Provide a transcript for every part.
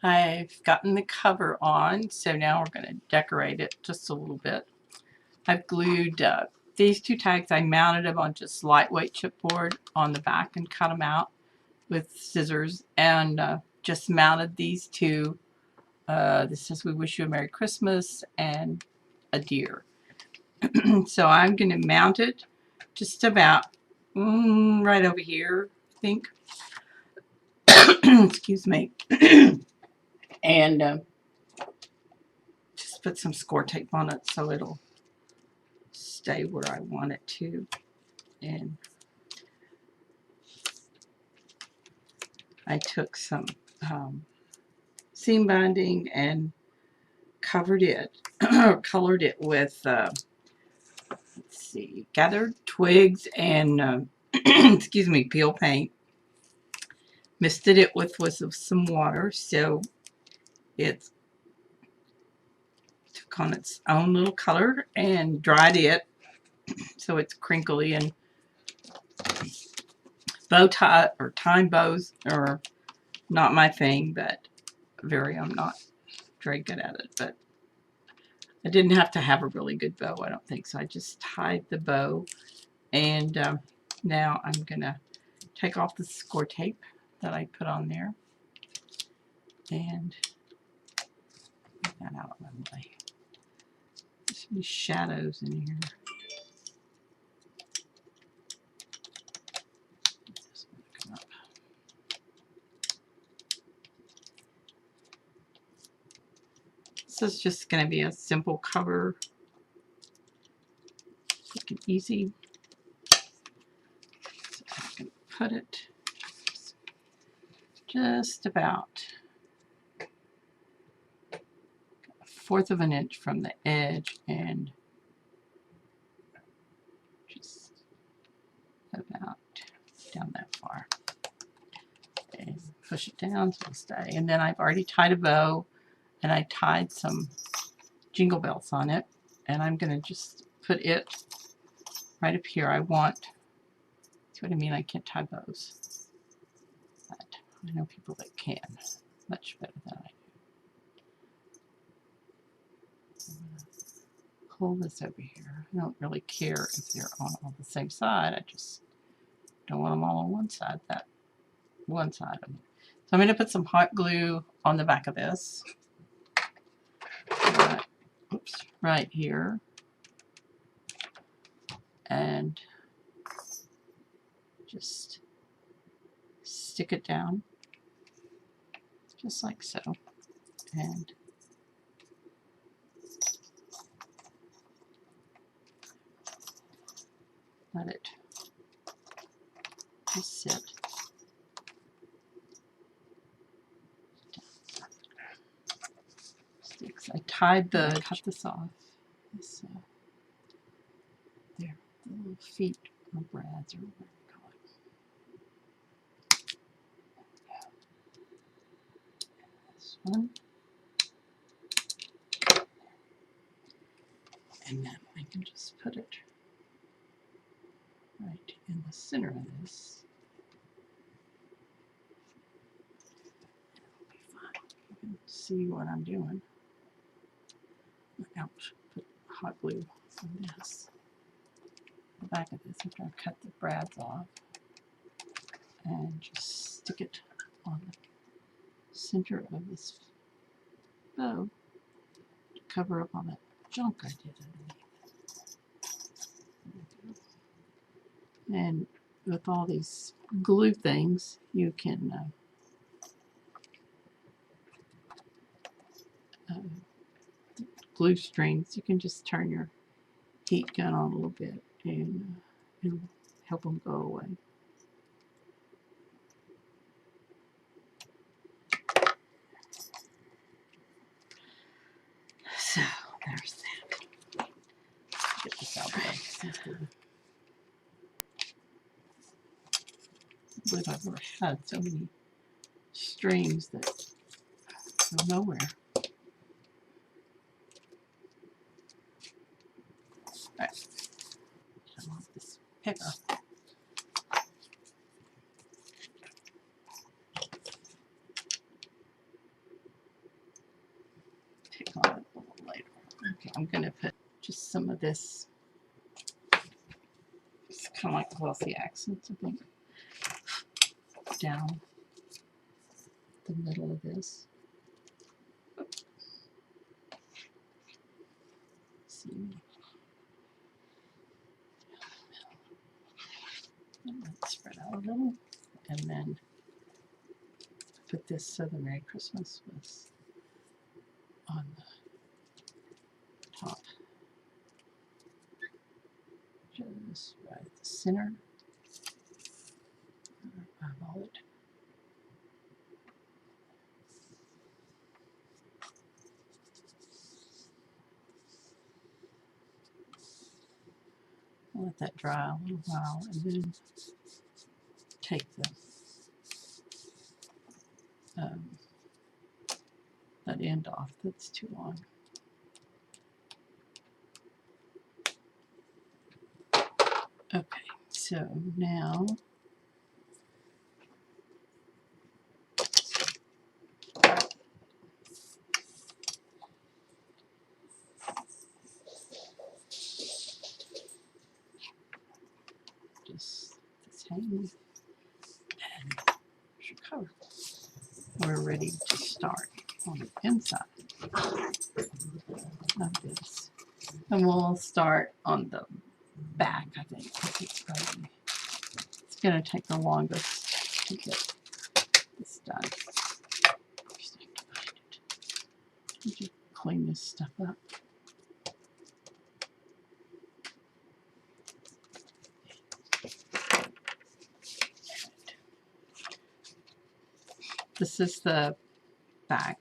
I've gotten the cover on, so now we're going to decorate it just a little bit. I've glued these two tags. I mounted them on just lightweight chipboard on the back and cut them out with scissors, and just mounted these two. This says "We wish you a Merry Christmas" and a deer. So I'm going to mount it just about right over here, I think. Excuse me. And just put some score tape on it so it'll stay where I want it to. And I took some seam binding and covered it, colored it with, let's see, gathered twigs and, excuse me, peel paint. Misted it with some water, so it took on its own little color, and dried it so it's crinkly. And bow tie or tying bows are not my thing, but I'm not very good at it. But I didn't have to have a really good bow, I don't think, so I just tied the bow. And now I'm gonna take off the score tape that I put on there and get that out of my way. There's some shadows in here. This is just going to be a simple cover, quick and easy. So I'm going to put it just about 1/4 of an inch from the edge, and just about down that far, and push it down so it'll stay. And then I've already tied a bow, and I tied some jingle bells on it, and I'm going to just put it right up here. See what I mean? I can't tie bows, but I know people that can much better than I do. Pull this over here. I don't really care if they're on the same side. I just don't want them all on one side. That one side of it. So I'm going to put some hot glue on the back of this. Oops, right here. And just stick it down, just like so. And let it just sit. Sticks. I cut this off. This, there, the little feet or brads or whatever you call it. This one. And then I can just put it right in the center of this. It'll be fine. You can see what I'm doing. Ouch, put hot glue on this. The back of this after I cut the brads off. And just stick it on the center of this bow to cover up on that junk I did underneath. And with all these glue things, you can glue strings. You can just turn your heat gun on a little bit, and it'll help them go away. So there's that. Get this out of the way. I've ever had so many strings that go nowhere. Alright. I want this picker. this. It's kind of like glossy accents, I think, down the middle of this. See, let's spread out a little, and then put this so the Merry Christmas was on the top, just right at the center. Eyeball it. Let that dry a little while, and then take that end off that's too long. Okay, so now just this hanging, and your cover. We're ready to start on the inside of this, and we'll start on the back. I think it's going to take the longest to get this done. Just clean this stuff up. This is the back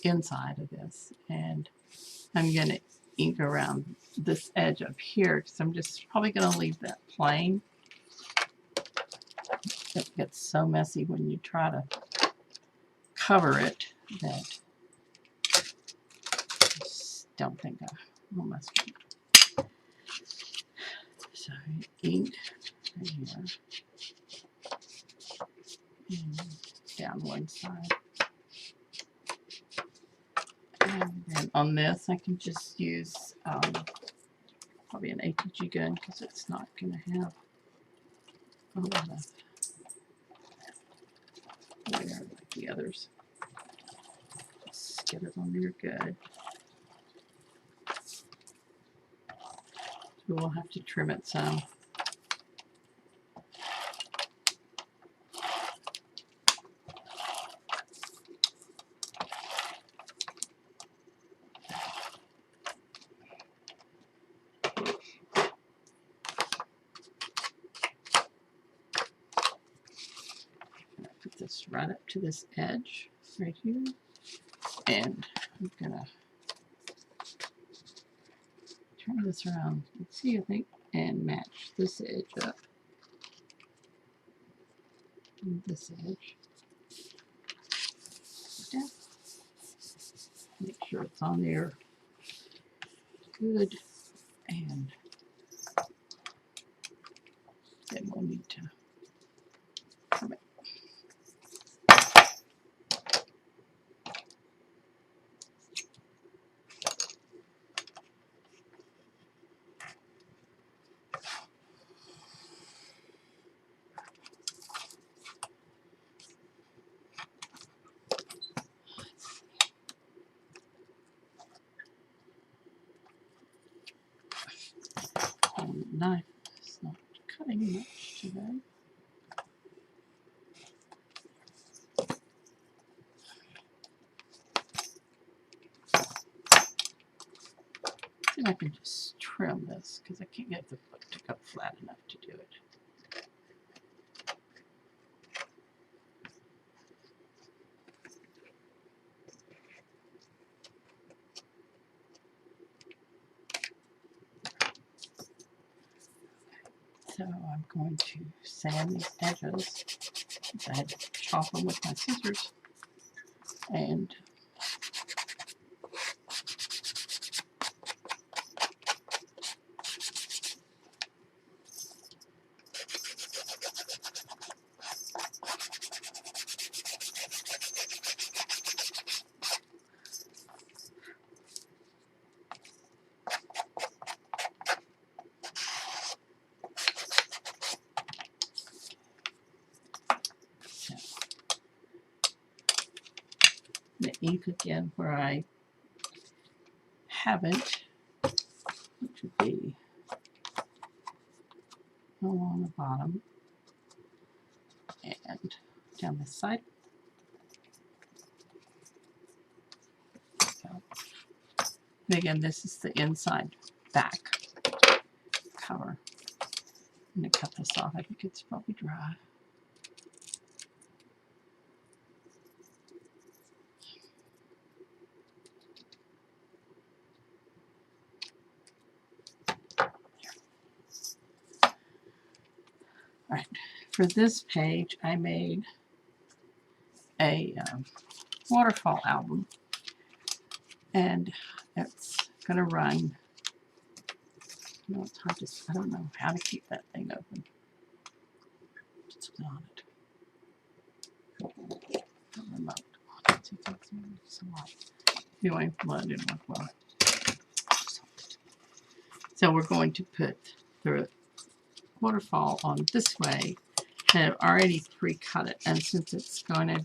inside of this, and I'm going to ink around this edge up here because I'm just probably going to leave that plain. It gets so messy when you try to cover it that I just don't think I'll mess with it. So ink right here and down one side. And then on this, I can just use probably an ATG gun because it's not going to have a lot of wear like the others. Just get it on there good. So we'll have to trim it some. Put this right up to this edge right here, and I'm gonna turn this around. Let's see, I think, and match this edge up. And this edge. Yeah. Make sure it's on there good, and then we'll need to trim it. And the knife is not cutting much today. See if I can just trim this because I can't get the foot to cut flat enough to do it. So I'm going to sand these edges. I had to chop them with my scissors, and ink again where I haven't, which would be along the bottom and down this side. So, and again, this is the inside back cover. I'm going to cut this off. I think it's probably dry. All right, for this page, I made a waterfall album, and it's going to run. You know, it's hard to, I don't know how to keep that thing open. Just put on it. The remote. Let's see if that's some light. Anyway, well, it didn't work well. So we're going to put the waterfall on this way. And I've already pre-cut it, and since it's going to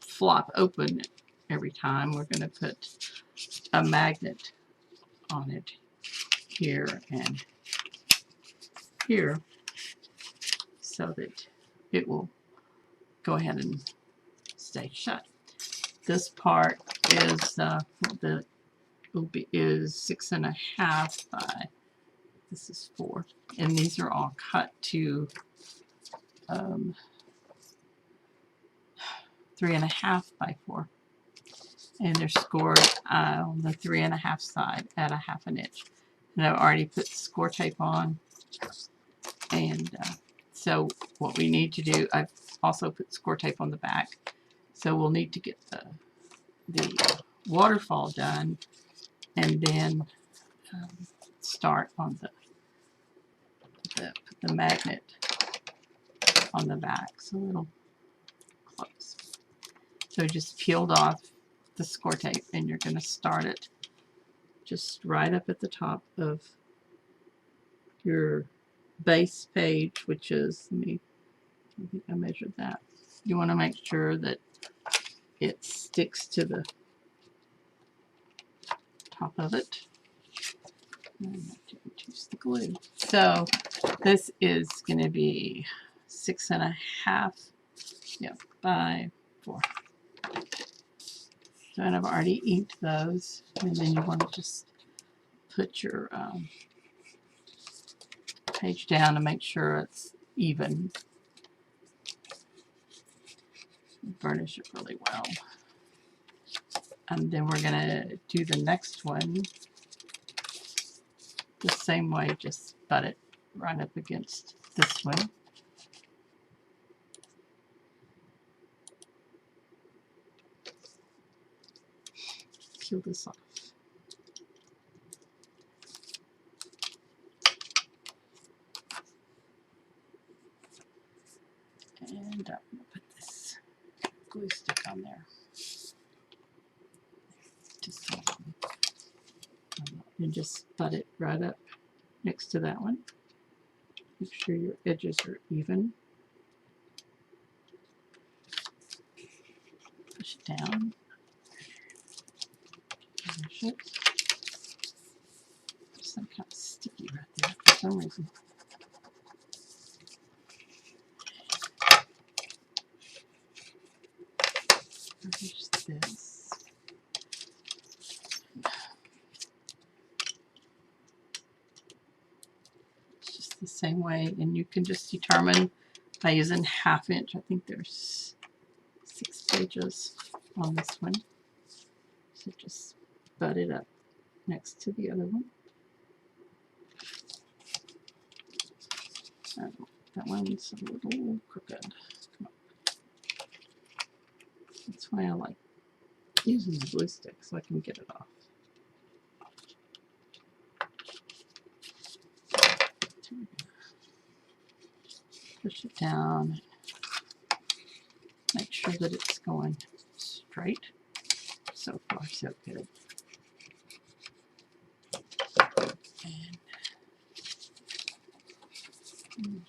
flop open every time, we're going to put a magnet on it here and here so that it will go ahead and stay shut. This part is is 6.5 by, this is 4, and these are all cut to 3.5 by 4, and they're scored on the 3.5 side at 1/2 inch. And I've already put score tape on, and so what we need to do, I've also put score tape on the back. So we'll need to get the waterfall done, and then start on the magnet on the back, so it'll close. So just peeled off the score tape, and you're going to start it just right up at the top of your base page, which is, I think I measured that. You want to make sure that it sticks to the top of it. And use the glue. So this is going to be 6.5, by 4. So, and I've already inked those, and then you want to just put your page down to make sure it's even. Burnish it really well. And then we're going to do the next one the same way, just butt it right up against this one. Peel this off. And I'm going to put this glue stick on there. And just butt it right up next to that one. Make sure your edges are even. Push it down. Push it. There's some kind of sticky right there for some reason. Finish this. It's just the same way, and you can just determine by using 1/2 inch. I think there's 6 pages on this one. So just butt it up next to the other one. Oh, that one's a little crooked. That's why I like using the glue stick, so I can get it off. Push it down. Make sure that it's going straight. So far, so good. And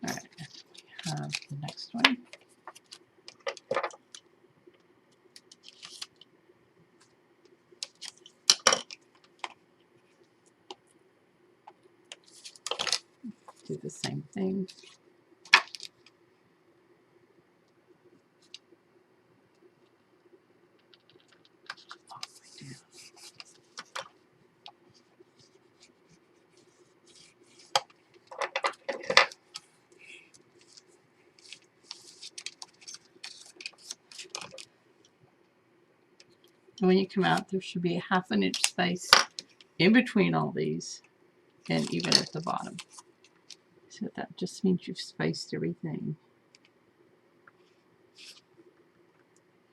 all right, same thing. And when you come out, there should be a 1/2 inch space in between all these and even at the bottom. So that just means you've spaced everything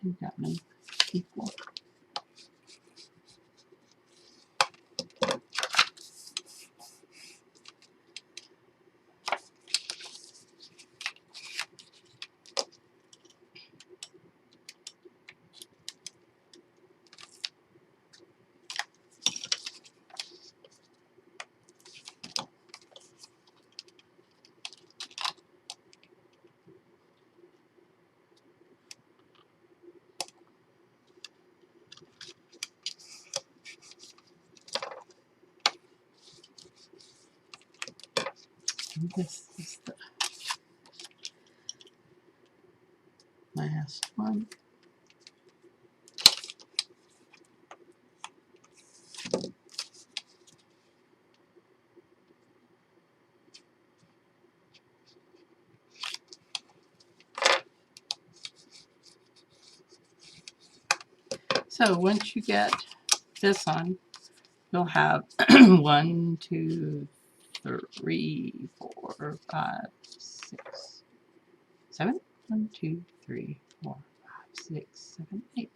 and gotten them equal. And this is the last one. So once you get this on, you'll have 1, 2, 3, 4, 5, 6, 7. 1, 2, 3, 4, 5, 6, 7, 8.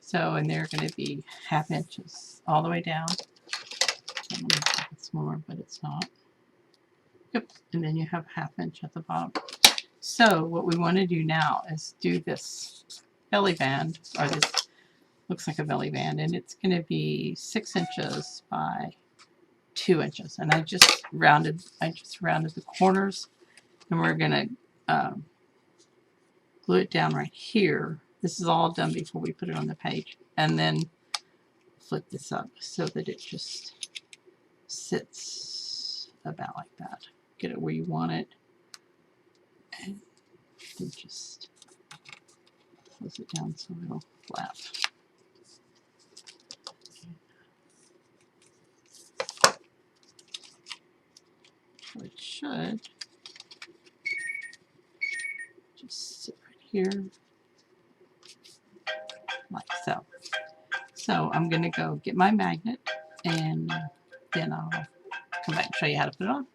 So, and they're going to be 1/2 inches all the way down. It's more, but it's not. Yep. And then you have 1/2 inch at the bottom. So what we want to do now is do this belly band, or this looks like a belly band, and it's going to be 6 inches by 2 inches. And I just rounded the corners, and we're going to glue it down right here. This is all done before we put it on the page, and then flip this up so that it just sits about like that. Get it where you want it, and then just close it down so it'll flap. So it should just sit right here like so. So I'm going to go get my magnet, and then I'll come back and show you how to put it on.